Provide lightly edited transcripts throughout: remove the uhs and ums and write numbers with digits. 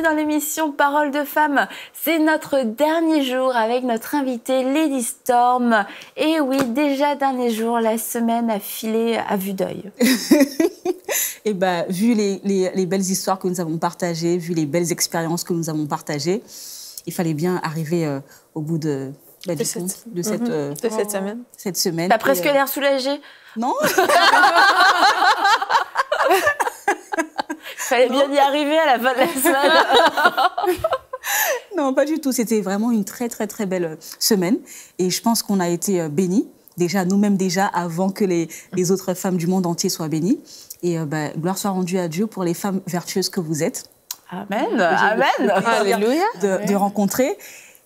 dans l'émission Parole de Femmes. C'est notre dernier jour avec notre invitée Lady Storm. Et oui, déjà dernier jour, la semaine a filé à vue d'œil. Et ben, vu les belles histoires que nous avons partagées, vu les belles expériences que nous avons partagées, il fallait bien arriver au bout de cette semaine. Cette semaine. T'as presque l'air soulagée. Non. Fallait bien y arriver à la fin de la semaine. Non, pas du tout. C'était vraiment une très, très, très belle semaine. Et je pense qu'on a été bénis, déjà, nous-mêmes déjà, avant que les autres femmes du monde entier soient bénies. Et gloire soit rendue à Dieu pour les femmes vertueuses que vous êtes. Amen. Amen. Alléluia. De rencontrer.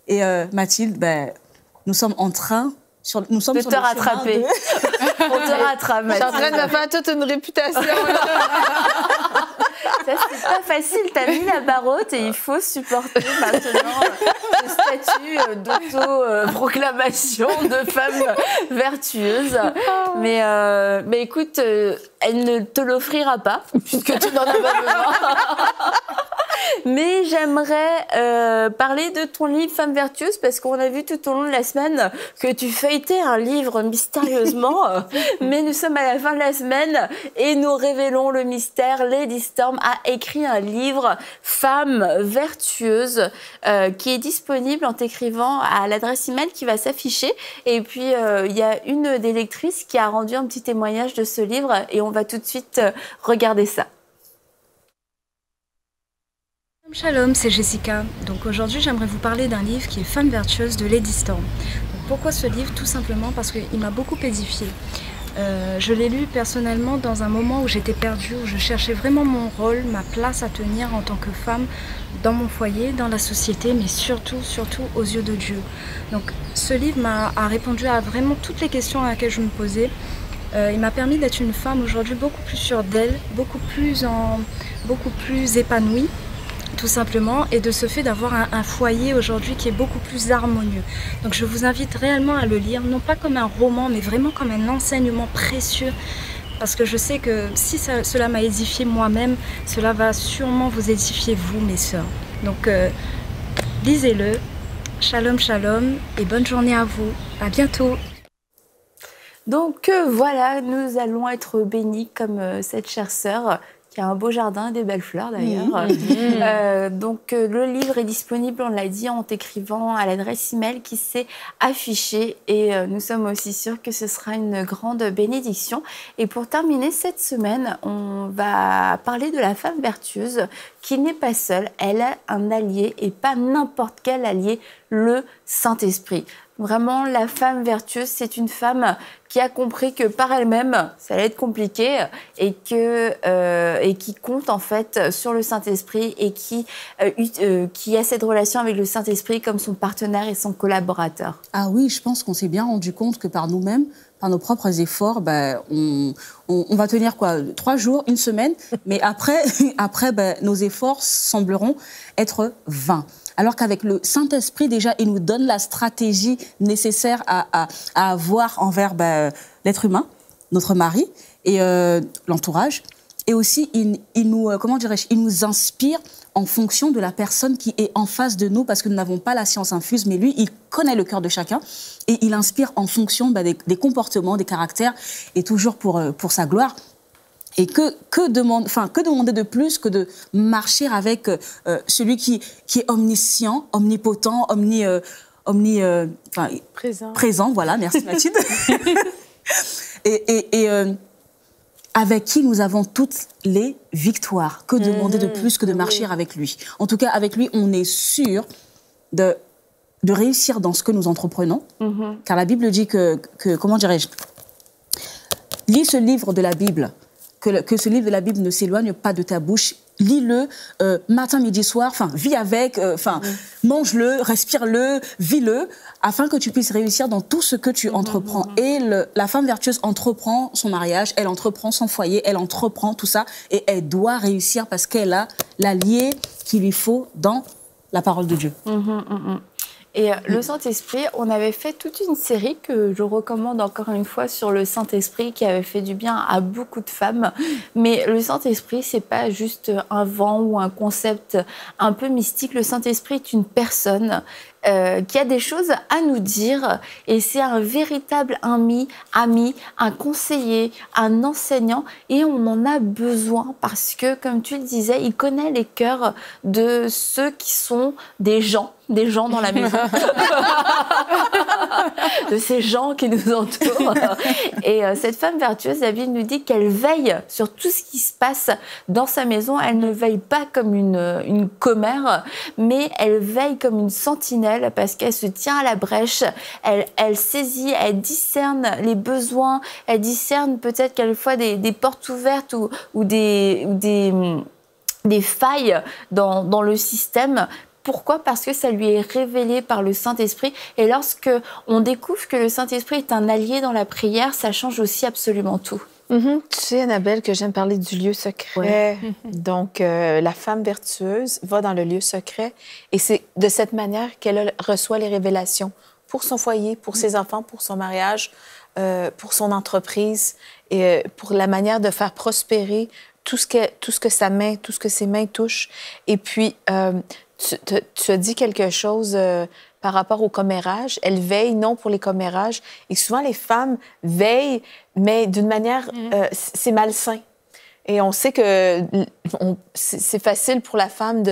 Et Mathilde, nous sommes en train... Nous sommes de sur te le rattraper. On te rattrape. Je suis en train de me faire toute une réputation. Ça, c'est pas facile. T'as mis la barre haute et il faut supporter maintenant ce statut d'auto-proclamation de femme vertueuse. Mais écoute, elle ne te l'offrira pas, puisque tu n'en as pas besoin. Mais j'aimerais parler de ton livre Femme vertueuse, parce qu'on a vu tout au long de la semaine que tu feuilletais un livre mystérieusement. Mais nous sommes à la fin de la semaine et nous révélons le mystère. Lady Storm a écrit un livre Femme vertueuse qui est disponible en t'écrivant à l'adresse email qui va s'afficher. Et puis il y a une des lectrices qui a rendu un petit témoignage de ce livre et on va tout de suite regarder ça. Shalom, c'est Jessica. Donc aujourd'hui, j'aimerais vous parler d'un livre qui est Femme vertueuse de Lady Storm. Donc pourquoi ce livre? Tout simplement parce qu'il m'a beaucoup édifiée. Je l'ai lu personnellement dans un moment où j'étais perdue, où je cherchais vraiment mon rôle, ma place à tenir en tant que femme dans mon foyer, dans la société, mais surtout aux yeux de Dieu. Donc ce livre a répondu à vraiment toutes les questions à laquelle je me posais. Il m'a permis d'être une femme aujourd'hui beaucoup plus sûre d'elle, beaucoup plus épanouie, tout simplement, et de ce fait d'avoir un foyer aujourd'hui qui est beaucoup plus harmonieux. Donc je vous invite réellement à le lire, non pas comme un roman, mais vraiment comme un enseignement précieux, parce que je sais que si cela m'a édifié moi-même, cela va sûrement vous édifier vous, mes sœurs. Donc lisez-le, shalom shalom, et bonne journée à vous, à bientôt. Donc voilà, nous allons être bénis comme cette chère sœur, qui a un beau jardin et des belles fleurs d'ailleurs. Donc le livre est disponible, on l'a dit, en t'écrivant à l'adresse email qui s'est affichée et nous sommes aussi sûrs que ce sera une grande bénédiction. Et pour terminer cette semaine, on va parler de la femme vertueuse qui n'est pas seule, elle a un allié et pas n'importe quel allié, le Saint-Esprit. Vraiment, la femme vertueuse, c'est une femme qui a compris que par elle-même, ça allait être compliqué et qui compte en fait sur le Saint-Esprit et qui a cette relation avec le Saint-Esprit comme son partenaire et son collaborateur. Ah oui, je pense qu'on s'est bien rendu compte que par nous-mêmes, par nos propres efforts, on va tenir quoi, 3 jours, 1 semaine, mais après nos efforts sembleront être vains. Alors qu'avec le Saint-Esprit, déjà, il nous donne la stratégie nécessaire à avoir envers l'être humain, notre mari et l'entourage. Et aussi, il nous inspire en fonction de la personne qui est en face de nous, parce que nous n'avons pas la science infuse, mais lui, il connaît le cœur de chacun et il inspire en fonction des comportements, des caractères, et toujours pour sa gloire. Et que demander de plus que de marcher avec celui qui est omniscient, omnipotent, présent, voilà, merci Mathilde. et avec qui nous avons toutes les victoires. Que demander de plus que de marcher avec lui? En tout cas, avec lui, on est sûr de réussir dans ce que nous entreprenons. Car la Bible dit comment dirais-je, lis ce livre de la Bible, que ce livre de la Bible ne s'éloigne pas de ta bouche. Lis-le matin, midi, soir, vis avec, mange-le, respire-le, vis-le, afin que tu puisses réussir dans tout ce que tu entreprends. Et la femme vertueuse entreprend son mariage, elle entreprend son foyer, elle entreprend tout ça, et elle doit réussir parce qu'elle a l'allié qu'il lui faut dans la parole de Dieu. Et le Saint-Esprit, on avait fait toute une série que je recommande encore une fois sur le Saint-Esprit qui avait fait du bien à beaucoup de femmes. Mais le Saint-Esprit, c'est pas juste un vent ou un concept un peu mystique. Le Saint-Esprit est une personne qui a des choses à nous dire, et c'est un véritable ami, un conseiller, un enseignant, et on en a besoin parce que, comme tu le disais, il connaît les cœurs de ceux qui sont des gens dans la maison, de ces gens qui nous entourent. Et cette femme vertueuse, la Bible nous dit qu'elle veille sur tout ce qui se passe dans sa maison. Elle ne veille pas comme une commère, mais elle veille comme une sentinelle parce qu'elle se tient à la brèche, elle saisit, elle discerne les besoins, elle discerne peut-être quelquefois des portes ouvertes ou des failles dans le système. Pourquoi ? Parce que ça lui est révélé par le Saint-Esprit. Et lorsque on découvre que le Saint-Esprit est un allié dans la prière, ça change aussi absolument tout. Tu sais, Annabelle, que j'aime parler du lieu secret. Ouais. Donc, la femme vertueuse va dans le lieu secret et c'est de cette manière qu'elle reçoit les révélations pour son foyer, pour ses enfants, pour son mariage, pour son entreprise et pour la manière de faire prospérer tout ce que sa main, tout ce que ses mains touchent. Et puis, tu as dit quelque chose par rapport au commérage. Elle veille non pour les commérages. Et souvent, les femmes veillent, mais d'une manière, c'est malsain. Et on sait que c'est facile pour la femme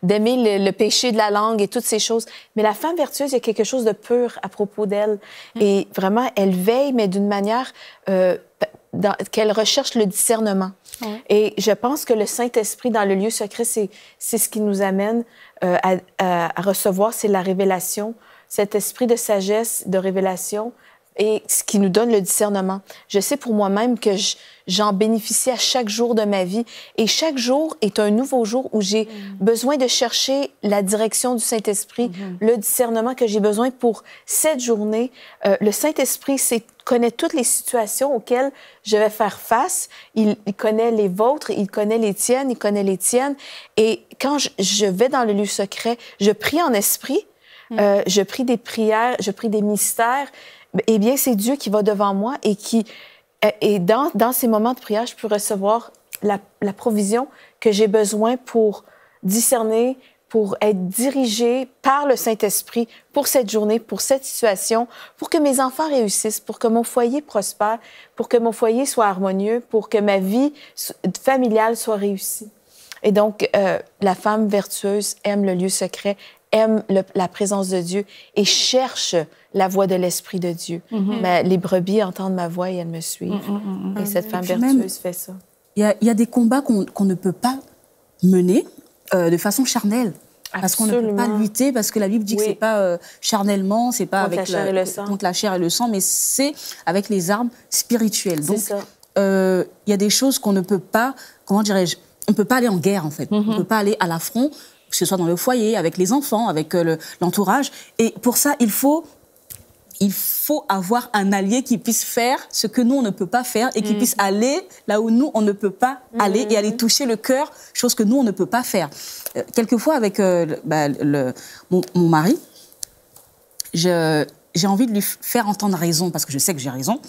d'aimer le péché de la langue et toutes ces choses. Mais la femme vertueuse, il y a quelque chose de pur à propos d'elle. Et vraiment, elle veille, mais d'une manière qu'elle recherche le discernement. Ouais. Et je pense que le Saint-Esprit, dans le lieu secret, c'est ce qui nous amène à recevoir, c'est la révélation, cet esprit de sagesse, de révélation, et ce qui nous donne le discernement. Je sais pour moi-même que j'en bénéficie à chaque jour de ma vie, et chaque jour est un nouveau jour où j'ai besoin de chercher la direction du Saint-Esprit, le discernement que j'ai besoin pour cette journée. Le Saint-Esprit connaît toutes les situations auxquelles je vais faire face. Il connaît les vôtres, il connaît les tiennes, il connaît les tiennes. Et quand je vais dans le lieu secret, je prie en esprit, je prie des prières, je prie des mystères. Eh bien, c'est Dieu qui va devant moi et dans ces moments de prière, je peux recevoir la provision que j'ai besoin pour discerner, pour être dirigée par le Saint-Esprit pour cette journée, pour cette situation, pour que mes enfants réussissent, pour que mon foyer prospère, pour que mon foyer soit harmonieux, pour que ma vie familiale soit réussie. Et donc, la femme vertueuse aime le lieu secret, aime la présence de Dieu et cherche la voix de l'Esprit de Dieu. Mais les brebis entendent ma voix et elles me suivent. Et cette femme vertueuse fait ça. Il y a des combats qu'on ne peut pas mener de façon charnelle. Parce qu'on ne peut pas lutter, parce que la Bible dit que c'est pas charnellement, c'est pas avec contre la chair et le sang, mais c'est avec les armes spirituelles. Donc, il y a des choses qu'on ne peut pas, comment dirais-je, on ne peut pas aller en guerre, en fait. On ne peut pas aller à l'affront, que ce soit dans le foyer, avec les enfants, avec l'entourage. Et pour ça, il faut avoir un allié qui puisse faire ce que nous, on ne peut pas faire et qui puisse aller là où nous, on ne peut pas aller et aller toucher le cœur, chose que nous, on ne peut pas faire. Quelquefois, avec mon mari, j'ai envie de lui faire entendre raison, parce que je sais que j'ai raison.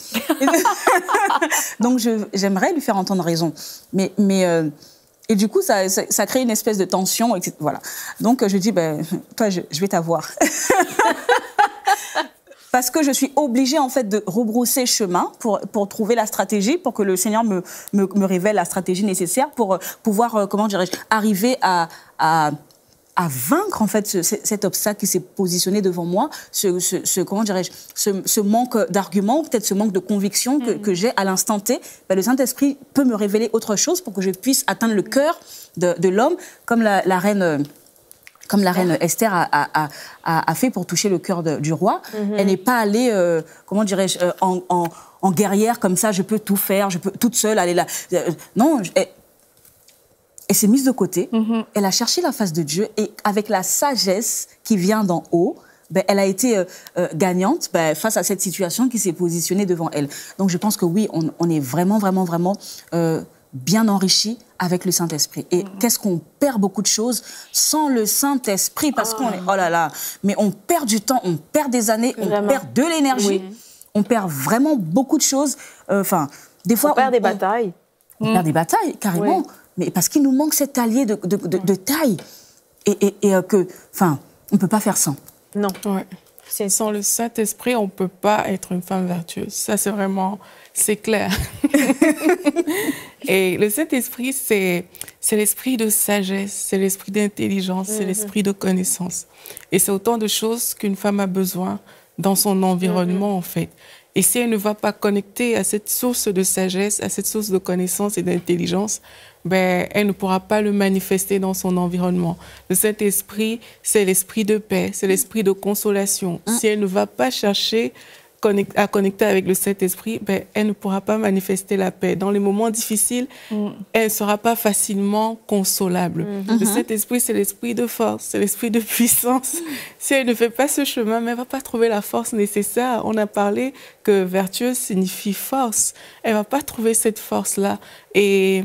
Donc, j'aimerais lui faire entendre raison. Et du coup, ça crée une espèce de tension, etc. Voilà. Donc, je dis, toi, je vais t'avoir. Parce que je suis obligée, en fait, de rebrousser chemin pour trouver la stratégie, pour que le Seigneur me révèle la stratégie nécessaire pour pouvoir, comment dirais-je, arriver à vaincre, en fait, cet obstacle qui s'est positionné devant moi, comment dirais-je, ce manque d'arguments, peut-être ce manque de conviction que j'ai à l'instant T. Le Saint-Esprit peut me révéler autre chose pour que je puisse atteindre le cœur de l'homme, comme la reine Esther a fait pour toucher le cœur du roi. Elle n'est pas allée, comment dirais-je, en guerrière comme ça, je peux tout faire, je peux toute seule aller là. Non, elle s'est mise de côté, elle a cherché la face de Dieu et avec la sagesse qui vient d'en haut, elle a été gagnante face à cette situation qui s'est positionnée devant elle. Donc je pense que oui, on est vraiment, vraiment, vraiment bien enrichi avec le Saint-Esprit. Et qu'est-ce qu'on perd beaucoup de choses sans le Saint-Esprit, parce qu'on est, oh là là, mais on perd du temps, on perd des années, on perd de l'énergie, on perd vraiment beaucoup de choses. Enfin, des fois... On perd des batailles. On perd des batailles, carrément, mais parce qu'il nous manque cet allié de taille. Et que, enfin, on ne peut pas faire sans. Non. Ouais. Sans le Saint-Esprit, on ne peut pas être une femme vertueuse. Ça, c'est vraiment... C'est clair. Et le Saint-Esprit, c'est l'esprit de sagesse, c'est l'esprit d'intelligence, c'est l'esprit de connaissance. Et c'est autant de choses qu'une femme a besoin dans son environnement, en fait. Et si elle ne va pas connecter à cette source de sagesse, à cette source de connaissance et d'intelligence, ben, elle ne pourra pas le manifester dans son environnement. Le Saint-Esprit, c'est l'esprit de paix, c'est l'esprit de consolation. Si elle ne va pas chercher à connecter avec le Saint-Esprit, ben, elle ne pourra pas manifester la paix. Dans les moments difficiles, elle ne sera pas facilement consolable. Le Saint-Esprit, c'est l'esprit de force, c'est l'esprit de puissance. Si elle ne fait pas ce chemin, elle ne va pas trouver la force nécessaire. On a parlé que vertueuse signifie force. Elle ne va pas trouver cette force-là. Et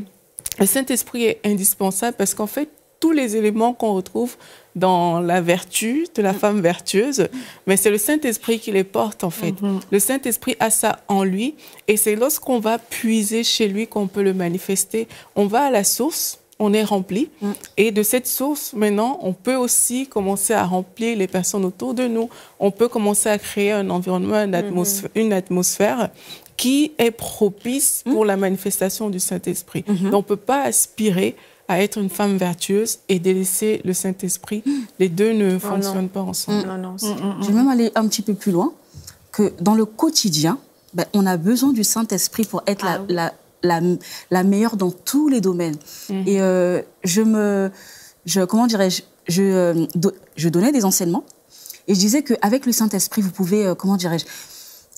le Saint-Esprit est indispensable parce qu'en fait, tous les éléments qu'on retrouve dans la vertu de la femme vertueuse, mais c'est le Saint-Esprit qui les porte, en fait. Le Saint-Esprit a ça en lui, et c'est lorsqu'on va puiser chez lui qu'on peut le manifester. On va à la source, on est rempli, et de cette source, maintenant, on peut aussi commencer à remplir les personnes autour de nous. On peut commencer à créer un environnement, une atmosphère qui est propice pour la manifestation du Saint-Esprit. Donc, on ne peut pas aspirer à être une femme vertueuse et délaisser le Saint-Esprit. Les deux ne fonctionnent pas ensemble. Je vais même aller un petit peu plus loin, que dans le quotidien, ben, on a besoin du Saint-Esprit pour être la meilleure dans tous les domaines. Et comment dirais-je, je donnais des enseignements et je disais qu'avec le Saint-Esprit, vous pouvez, comment dirais-je,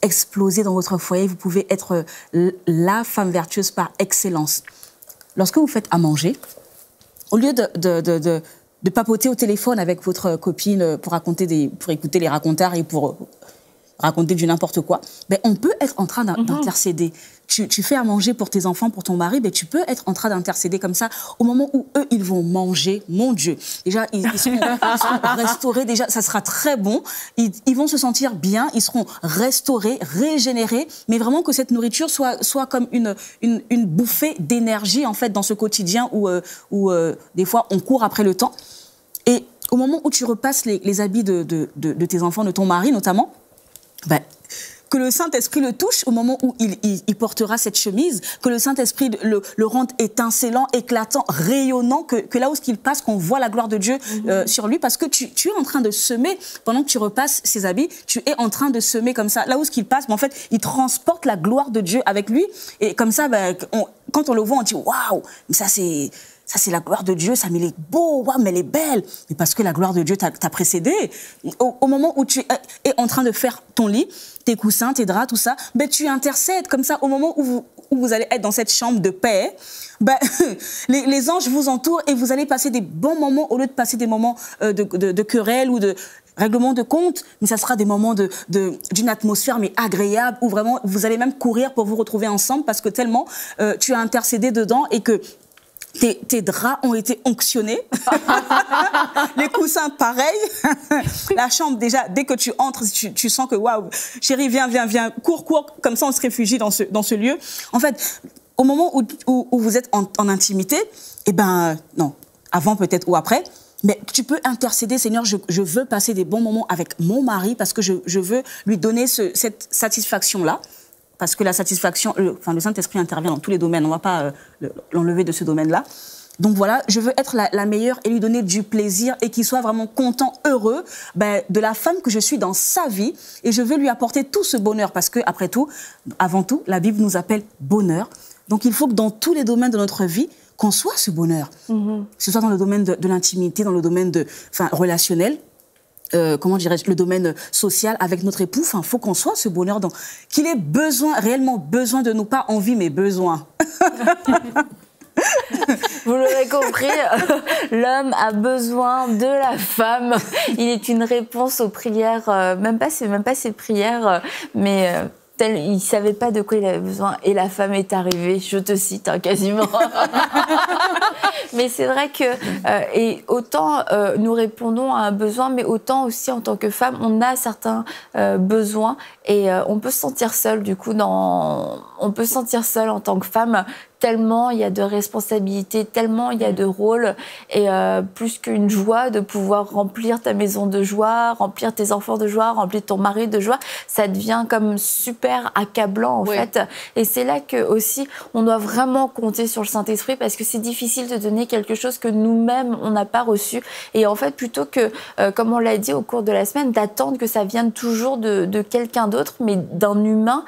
exploser dans votre foyer, vous pouvez être la femme vertueuse par excellence. Lorsque vous faites à manger, au lieu de papoter au téléphone avec votre copine pour écouter les racontards et pour raconter du n'importe quoi, ben on peut être en train d'intercéder. Tu fais à manger pour tes enfants, pour ton mari, ben tu peux être en train d'intercéder comme ça au moment où eux, ils vont manger. Mon Dieu, déjà, ils seront restaurés, déjà, ça sera très bon. Ils vont se sentir bien, ils seront restaurés, régénérés, mais vraiment que cette nourriture soit comme une bouffée d'énergie, en fait, dans ce quotidien où des fois, on court après le temps. Et au moment où tu repasses les habits de tes enfants, de ton mari notamment, ben, que le Saint-Esprit le touche au moment où il portera cette chemise, que le Saint-Esprit le rende étincelant, éclatant, rayonnant, que là où il passe, qu'on voit la gloire de Dieu sur lui, parce que tu es en train de semer, pendant que tu repasses ses habits, tu es en train de semer comme ça, là où il passe, mais en fait, il transporte la gloire de Dieu avec lui, et comme ça, ben, quand on le voit, on dit « Waouh, ça c'est la gloire de Dieu, ça, mais elle est beau, waouh, mais elle est belle. » Mais parce que la gloire de Dieu t'a précédé. Au moment où tu es en train de faire ton lit, tes coussins, tes draps, tout ça, ben, tu intercèdes comme ça. Au moment où vous allez être dans cette chambre de paix, ben, les anges vous entourent et vous allez passer des bons moments au lieu de passer des moments de querelle ou de règlement de compte, mais ça sera des moments d'une atmosphère mais agréable où vraiment vous allez même courir pour vous retrouver ensemble parce que tellement tu as intercédé dedans et que tes draps ont été onctionnés. Les coussins, pareil. La chambre, déjà, dès que tu entres, tu sens que, waouh, chérie, viens, cours, comme ça on se réfugie dans ce lieu. En fait, au moment où vous êtes en intimité, eh ben, non, avant peut-être ou après, mais tu peux intercéder, Seigneur, je veux passer des bons moments avec mon mari parce que je veux lui donner cette satisfaction-là. Parce que la satisfaction, le Saint-Esprit intervient dans tous les domaines, on ne va pas l'enlever de ce domaine-là. Donc voilà, je veux être la meilleure et lui donner du plaisir et qu'il soit vraiment content, heureux de la femme que je suis dans sa vie. Et je veux lui apporter tout ce bonheur parce que, après tout, avant tout, la Bible nous appelle bonheur. Donc il faut que dans tous les domaines de notre vie, qu'on soit ce bonheur. Que ce soit dans le domaine de l'intimité, dans le domaine relationnel, comment dirais-je, le domaine social avec notre époux. Enfin, faut qu'on soit ce bonheur qu'il ait réellement besoin de nous, pas envie, mais besoin. Vous l'aurez compris, l'homme a besoin de la femme. Il est une réponse aux prières, même pas ses prières, mais il ne savait pas de quoi il avait besoin. Et la femme est arrivée, je te cite, hein, quasiment. Mais c'est vrai que, et autant nous répondons à un besoin, mais autant aussi en tant que femme, on a certains besoins et on peut se sentir seule, du coup, on peut se sentir seule en tant que femme, tellement il y a de responsabilités, tellement il y a de rôles, et plus qu'une joie de pouvoir remplir ta maison de joie, remplir tes enfants de joie, remplir ton mari de joie, ça devient comme super accablant en fait. Et c'est là que aussi on doit vraiment compter sur le Saint-Esprit, parce que c'est difficile de donner quelque chose que nous-mêmes on n'a pas reçu. Et en fait, plutôt que, comme on l'a dit au cours de la semaine, d'attendre que ça vienne toujours de quelqu'un d'autre, mais d'un humain,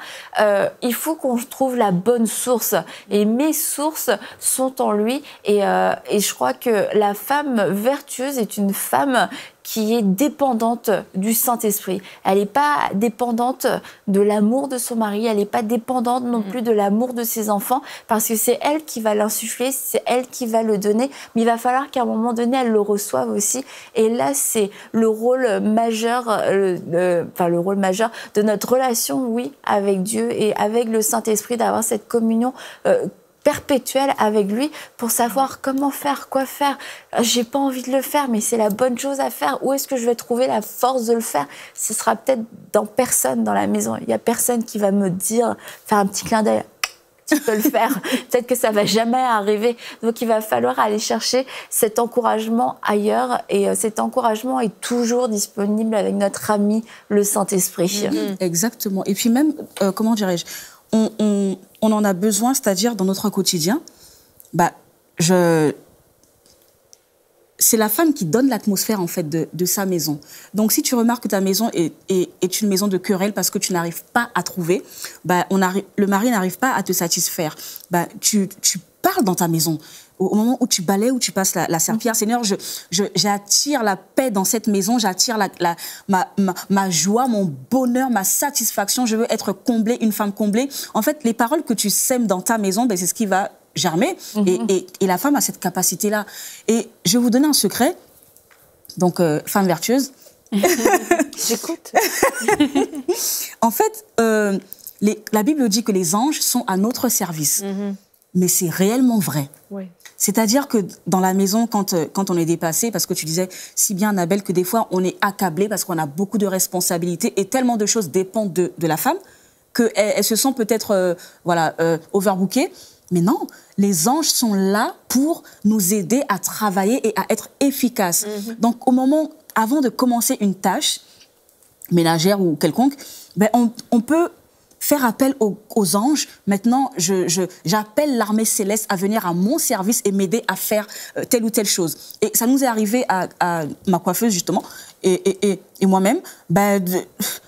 il faut qu'on trouve la bonne source. Et mes sources sont en lui, et je crois que la femme vertueuse est une femme qui est dépendante du Saint-Esprit. Elle n'est pas dépendante de l'amour de son mari, elle n'est pas dépendante non plus de l'amour de ses enfants, parce que c'est elle qui va l'insuffler, c'est elle qui va le donner, mais il va falloir qu'à un moment donné, elle le reçoive aussi. Et là, c'est le rôle majeur, le rôle majeur de notre relation, oui, avec Dieu et avec le Saint-Esprit, d'avoir cette communion perpétuelle avec lui, pour savoir comment faire, quoi faire. J'ai pas envie de le faire, mais c'est la bonne chose à faire. Où est-ce que je vais trouver la force de le faire? Ce sera peut-être dans personne dans la maison. Il y a personne qui va me dire, faire un petit clin d'œil. Tu peux le faire. Peut-être que ça va jamais arriver. Donc, il va falloir aller chercher cet encouragement ailleurs. Et cet encouragement est toujours disponible avec notre ami, le Saint-Esprit. Exactement. Et puis même, comment dirais-je, on en a besoin, c'est-à-dire dans notre quotidien, c'est la femme qui donne l'atmosphère en fait de sa maison. Donc si tu remarques que ta maison est une maison de querelle parce que tu n'arrives pas à trouver, le mari n'arrive pas à te satisfaire, tu parles dans ta maison. Au moment où tu balais, où tu passes la serpillière, Seigneur, j'attire la paix dans cette maison, j'attire ma joie, mon bonheur, ma satisfaction. Je veux être comblée, une femme comblée. En fait, les paroles que tu sèmes dans ta maison, c'est ce qui va germer. Et la femme a cette capacité-là. Et je vais vous donner un secret. Donc, femme vertueuse. J'écoute. En fait, la Bible dit que les anges sont à notre service. Mais c'est réellement vrai. Oui. C'est-à-dire que dans la maison, quand on est dépassé, parce que tu disais si bien, Annabelle, que des fois, on est accablé parce qu'on a beaucoup de responsabilités et tellement de choses dépendent de la femme qu'elle se sent peut-être overbookée. Mais non, les anges sont là pour nous aider à travailler et à être efficaces. Donc, avant de commencer une tâche ménagère ou quelconque, on peut faire appel aux anges. Maintenant, j'appelle l'armée céleste à venir à mon service et m'aider à faire telle ou telle chose. Et ça nous est arrivé à ma coiffeuse, justement, et moi-même,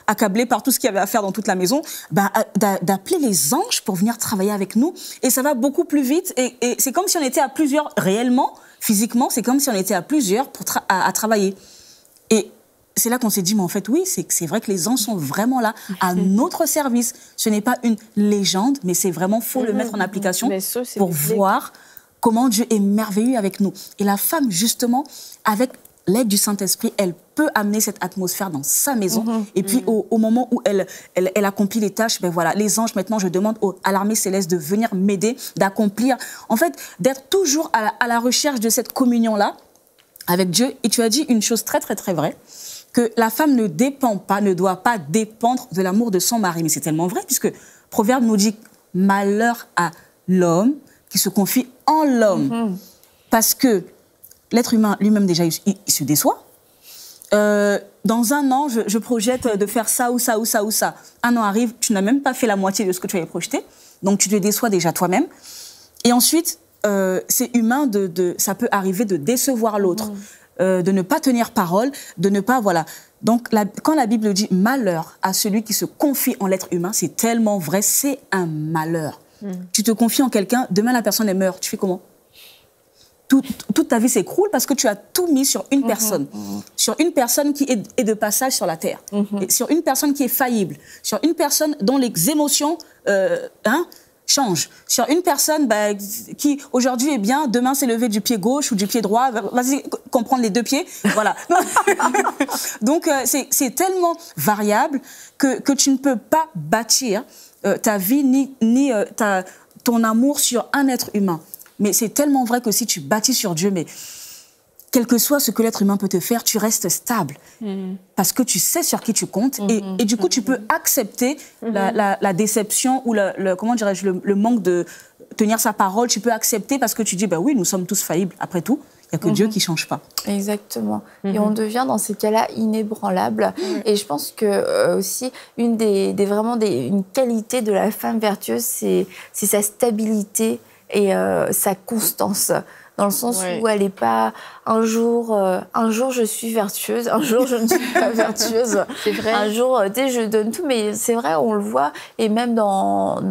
accablée par tout ce qu'il y avait à faire dans toute la maison, d'appeler les anges pour venir travailler avec nous. Et ça va beaucoup plus vite. Et c'est comme si on était à plusieurs, réellement, physiquement, c'est comme si on était à plusieurs à travailler. Et c'est là qu'on s'est dit, mais en fait, oui, c'est vrai que les anges sont vraiment là, à notre service. Ce n'est pas une légende, mais c'est vraiment, faut le mettre en application pour voir comment Dieu est merveilleux avec nous. Et la femme, justement, avec l'aide du Saint-Esprit, elle peut amener cette atmosphère dans sa maison. Et puis, au moment où elle accomplit les tâches, les anges, maintenant, je demande à l'armée céleste de venir m'aider, d'accomplir, en fait, d'être toujours à la recherche de cette communion-là avec Dieu. Et tu as dit une chose très, très, très vraie, que la femme ne doit pas dépendre de l'amour de son mari. Mais c'est tellement vrai, puisque Proverbe nous dit « Malheur à l'homme qui se confie en l'homme ». Parce que l'être humain lui-même, déjà, il se déçoit. Dans un an, je projette de faire ça ou ça ou ça ou ça. Un an arrive, tu n'as même pas fait la moitié de ce que tu avais projeté. Donc, tu te déçois déjà toi-même. Et ensuite, c'est humain, ça peut arriver de décevoir l'autre. De ne pas tenir parole, de ne pas, Donc, quand la Bible dit « malheur à celui qui se confie en l'être humain », c'est tellement vrai, c'est un malheur. Tu te confies en quelqu'un, demain la personne elle meurt, tu fais comment? Toute ta vie s'écroule parce que tu as tout mis sur une personne. Sur une personne qui est de passage sur la terre. Et sur une personne qui est faillible. Sur une personne dont les émotions change. Sur une personne qui aujourd'hui est bien, demain s'est levé du pied gauche ou du pied droit, vas-y comprendre les deux pieds, voilà. Donc c'est tellement variable que tu ne peux pas bâtir ta vie ni ton amour sur un être humain. Mais c'est tellement vrai que si tu bâtis sur Dieu, mais quel que soit ce que l'être humain peut te faire, tu restes stable. Parce que tu sais sur qui tu comptes. Et du coup, tu peux accepter la déception ou comment dirais-je, le manque de tenir sa parole. Tu peux accepter parce que tu dis, oui, nous sommes tous faillibles. Après tout, il n'y a que Dieu qui ne change pas. Exactement. Et on devient dans ces cas-là inébranlable. Et je pense que aussi, une qualité de la femme vertueuse, c'est sa stabilité et sa constance. Dans le sens où elle n'est pas un jour je suis vertueuse, un jour je ne suis pas vertueuse. C'est vrai. Un jour, tu sais, je donne tout, mais c'est vrai, on le voit, et même dans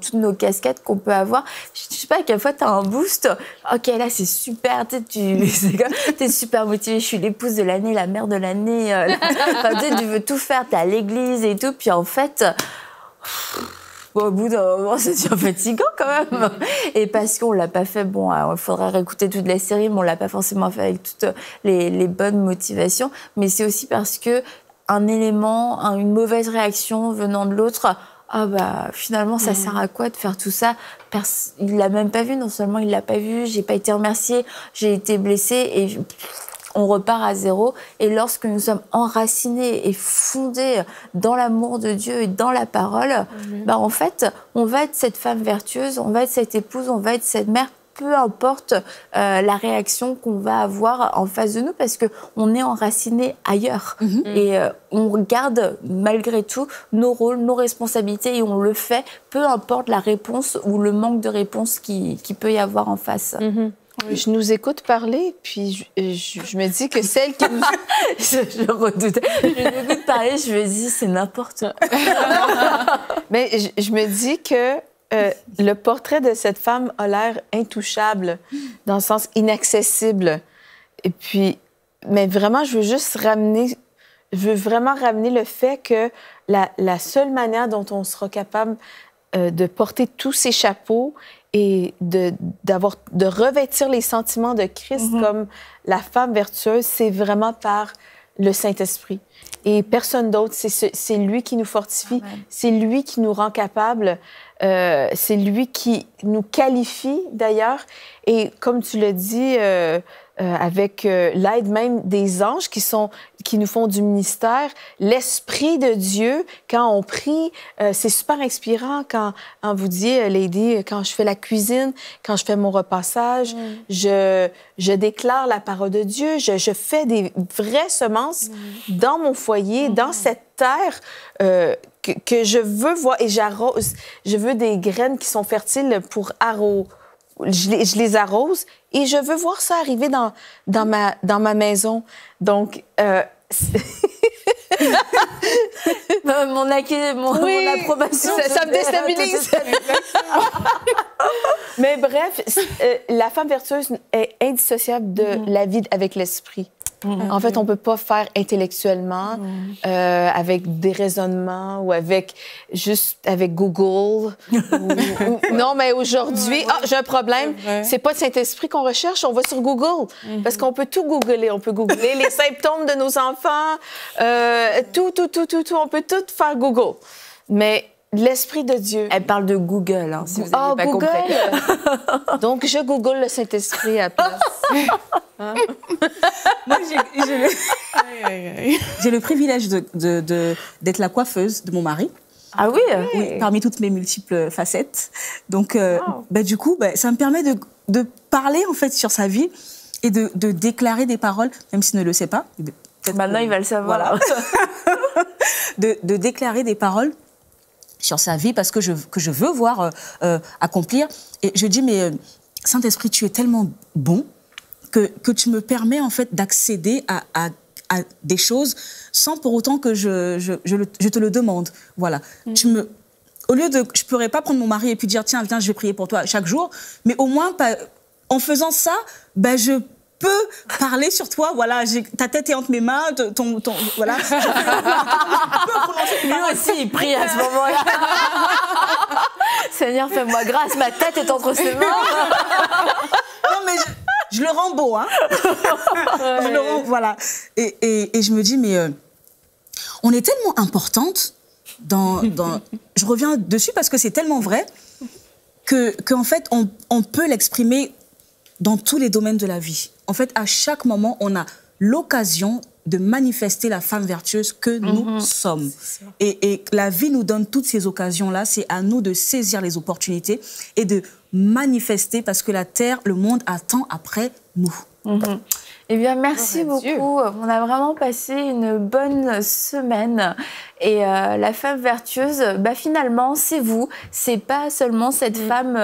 toutes nos casquettes qu'on peut avoir. Je sais pas, à quelle fois tu as un boost. Ok, là c'est super, tu es super motivée, je suis l'épouse de l'année, la mère de l'année. Tu veux tout faire, tu es à l'église et tout, puis en fait. Au bout d'un moment, ça devient fatigant quand même. Et parce qu'on ne l'a pas fait, il faudrait réécouter toute la série, mais on ne l'a pas forcément fait avec toutes les bonnes motivations. Mais c'est aussi parce qu'un élément, une mauvaise réaction venant de l'autre, finalement, ça sert à quoi de faire tout ça? Il ne l'a même pas vu, non seulement il ne l'a pas vu, je n'ai pas été remerciée, j'ai été blessée et... On repart à zéro. Et lorsque nous sommes enracinés et fondés dans l'amour de Dieu et dans la parole, en fait, on va être cette femme vertueuse, on va être cette épouse, on va être cette mère, peu importe la réaction qu'on va avoir en face de nous, parce qu'on est enraciné ailleurs. Et on garde malgré tout nos rôles, nos responsabilités, et on le fait, peu importe la réponse ou le manque de réponse qui peut y avoir en face. Je nous écoute parler, puis je me dis que celle qui nous... je redoute. Je nous écoute parler, je me dis, c'est n'importe quoi. Mais je me dis que le portrait de cette femme a l'air intouchable, dans le sens inaccessible. Et puis, mais vraiment, je veux vraiment ramener le fait que la seule manière dont on sera capable de porter tous ces chapeaux et de revêtir les sentiments de Christ comme la femme vertueuse, c'est vraiment par le Saint-Esprit. Et personne d'autre, c'est lui qui nous fortifie, c'est lui qui nous rend capables, c'est lui qui nous qualifie d'ailleurs. Et comme tu l'as dit, avec l'aide même des anges qui nous font du ministère, l'Esprit de Dieu, quand on prie, c'est super inspirant quand vous dit, Lady, quand je fais la cuisine, quand je fais mon repassage, je déclare la parole de Dieu, je fais des vraies semences dans mon foyer, dans cette terre que je veux voir, et j'arrose. Je veux des graines qui sont fertiles pour arroser. Je les arrose et je veux voir ça arriver dans ma maison. Donc, mon approbation. Ça me déstabilise. Mais bref, la femme vertueuse est indissociable de la vie avec l'esprit. En fait, on ne peut pas faire intellectuellement, avec des raisonnements ou avec Google. Non, mais aujourd'hui, j'ai un problème. C'est pas le Saint-Esprit qu'on recherche, on va sur Google. Parce qu'on peut tout googler. On peut googler les symptômes de nos enfants, tout. On peut tout faire Google. Mais l'Esprit de Dieu... Elle parle de Google, hein, si vous n'avez pas Google. compris. Donc, je Google le Saint-Esprit à la place. Moi, j'ai le privilège d'être la coiffeuse de mon mari. Ah oui? Oui, parmi toutes mes multiples facettes. Donc, du coup, ça me permet de parler, en fait, sur sa vie et de déclarer des paroles, même s'il ne le sait pas. Maintenant, il va le savoir. Voilà. de déclarer des paroles sur sa vie parce que je veux voir accomplir. Et je dis, mais Saint-Esprit, tu es tellement bon que tu me permets en fait d'accéder à des choses sans pour autant que je te le demande. Voilà. Au lieu de... Je ne pourrais pas prendre mon mari et puis dire, tiens, viens, je vais prier pour toi chaque jour. Mais au moins, en faisant ça, peux parler sur toi. Voilà, ta tête est entre mes mains, voilà. Lui aussi, il prie à ce moment-là. Seigneur, fais-moi grâce, ma tête est entre ses mains. Non, mais je le rends beau, hein. Je le rends, voilà. Et je me dis, mais on est tellement importante je reviens dessus parce que c'est tellement vrai qu'en fait, on peut l'exprimer dans tous les domaines de la vie. En fait, à chaque moment, on a l'occasion de manifester la femme vertueuse que nous sommes. Et la vie nous donne toutes ces occasions-là. C'est à nous de saisir les opportunités et de manifester parce que la terre, le monde attend après nous. Eh bien, merci beaucoup. On a vraiment passé une bonne semaine. Et la femme vertueuse, finalement, c'est vous. C'est pas seulement cette femme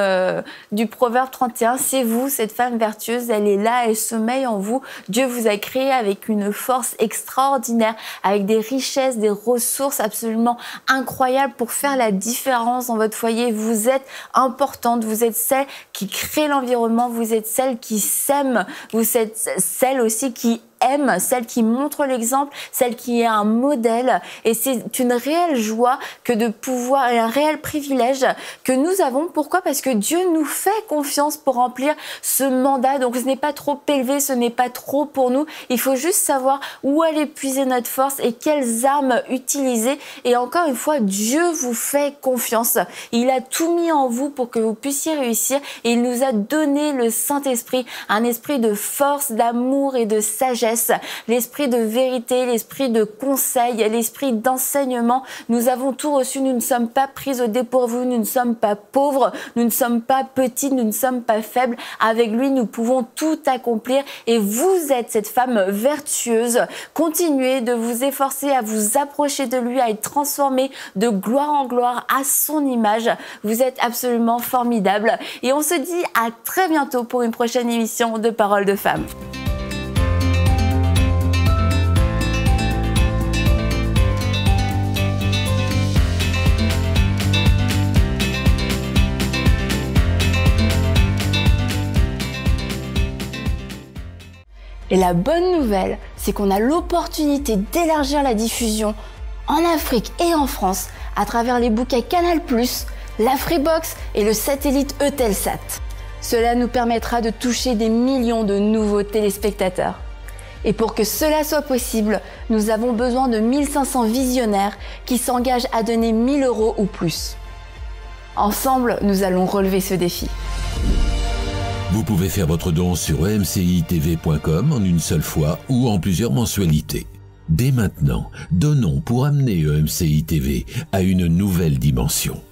du Proverbe 31, c'est vous, cette femme vertueuse. Elle est là, elle sommeille en vous. Dieu vous a créé avec une force extraordinaire, avec des richesses, des ressources absolument incroyables pour faire la différence dans votre foyer. Vous êtes importante, vous êtes celle qui crée l'environnement, vous êtes celle qui sème, vous êtes celle aussi qui aime, celle qui montre l'exemple, celle qui est un modèle. Et c'est une réelle joie que de pouvoir, et un réel privilège que nous avons. Pourquoi ? Parce que Dieu nous fait confiance pour remplir ce mandat. Donc ce n'est pas trop élevé, ce n'est pas trop pour nous. Il faut juste savoir où aller puiser notre force et quelles armes utiliser. Et encore une fois, Dieu vous fait confiance. Il a tout mis en vous pour que vous puissiez réussir. Et il nous a donné le Saint-Esprit, un esprit de force, d'amour et de sagesse. L'esprit de vérité, l'esprit de conseil, l'esprit d'enseignement. Nous avons tout reçu, nous ne sommes pas pris au dépourvu, nous ne sommes pas pauvres, nous ne sommes pas petits, nous ne sommes pas faibles. Avec lui, nous pouvons tout accomplir et vous êtes cette femme vertueuse. Continuez de vous efforcer à vous approcher de lui, à être transformé de gloire en gloire à son image. Vous êtes absolument formidable et on se dit à très bientôt pour une prochaine émission de Paroles de Femmes. Et la bonne nouvelle, c'est qu'on a l'opportunité d'élargir la diffusion en Afrique et en France à travers les bouquets Canal+, la Freebox et le satellite Eutelsat. Cela nous permettra de toucher des millions de nouveaux téléspectateurs. Et pour que cela soit possible, nous avons besoin de 1500 visionnaires qui s'engagent à donner 1 000 € ou plus. Ensemble, nous allons relever ce défi. Vous pouvez faire votre don sur emcitv.com en une seule fois ou en plusieurs mensualités. Dès maintenant, donnons pour amener EMCI TV à une nouvelle dimension.